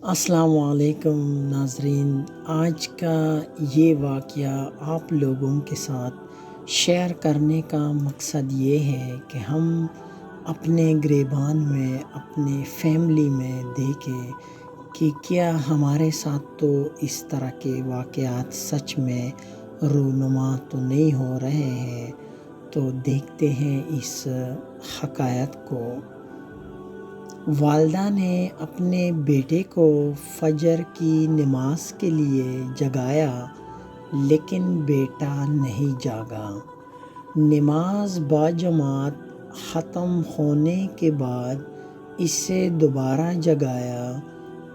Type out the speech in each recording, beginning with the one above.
السلام علیکم ناظرین، آج کا یہ واقعہ آپ لوگوں کے ساتھ شیئر کرنے کا مقصد یہ ہے کہ ہم اپنے گریبان میں اپنے فیملی میں دیکھیں کہ کیا ہمارے ساتھ تو اس طرح کے واقعات سچ میں رونما تو نہیں ہو رہے ہیں۔ تو دیکھتے ہیں اس حقائق کو۔ والدہ نے اپنے بیٹے کو فجر کی نماز کے لیے جگایا، لیکن بیٹا نہیں جاگا۔ نماز باجماعت ختم ہونے کے بعد اسے دوبارہ جگایا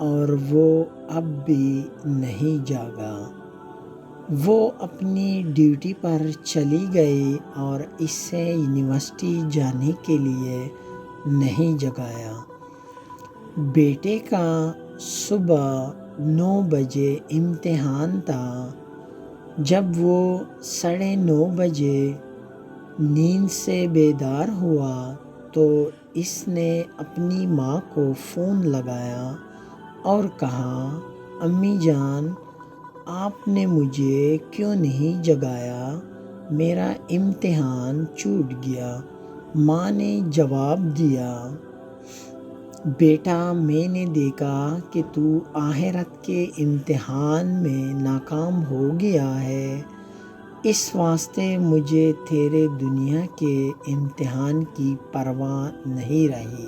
اور وہ اب بھی نہیں جاگا۔ وہ اپنی ڈیوٹی پر چلی گئی اور اسے یونیورسٹی جانے کے لیے نہیں جگایا۔ بیٹے کا صبح 9 بجے امتحان تھا۔ جب وہ 9:30 بجے نیند سے بیدار ہوا تو اس نے اپنی ماں کو فون لگایا اور کہا، امی جان، آپ نے مجھے کیوں نہیں جگایا؟ میرا امتحان چھوٹ گیا۔ ماں نے جواب دیا، بیٹا، میں نے دیکھا کہ تو آخرت کے امتحان میں ناکام ہو گیا ہے، اس واسطے مجھے تیرے دنیا کے امتحان کی پرواہ نہیں رہی۔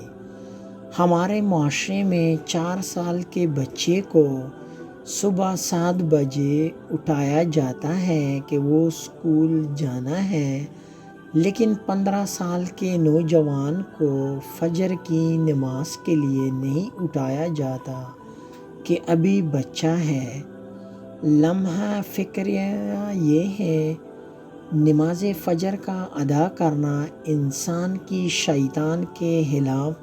ہمارے معاشرے میں 4 سال کے بچے کو صبح 7 بجے اٹھایا جاتا ہے کہ وہ اسکول جانا ہے، لیکن 15 سال کے نوجوان کو فجر کی نماز کے لیے نہیں اٹھایا جاتا کہ ابھی بچہ ہے۔ لمحہ فکریہ یہ ہے، نماز فجر کا ادا کرنا انسان کی شیطان کے خلاف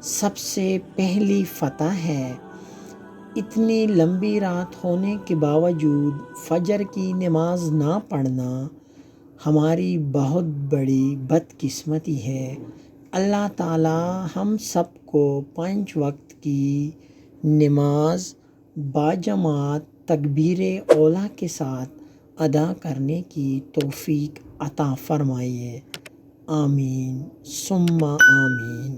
سب سے پہلی فتح ہے۔ اتنی لمبی رات ہونے کے باوجود فجر کی نماز نہ پڑھنا ہماری بہت بڑی بدقسمتی ہے۔ اللہ تعالیٰ ہم سب کو 5 وقت کی نماز باجماعت تکبیر اولیٰ کے ساتھ ادا کرنے کی توفیق عطا فرمائے۔ آمین ثم آمین۔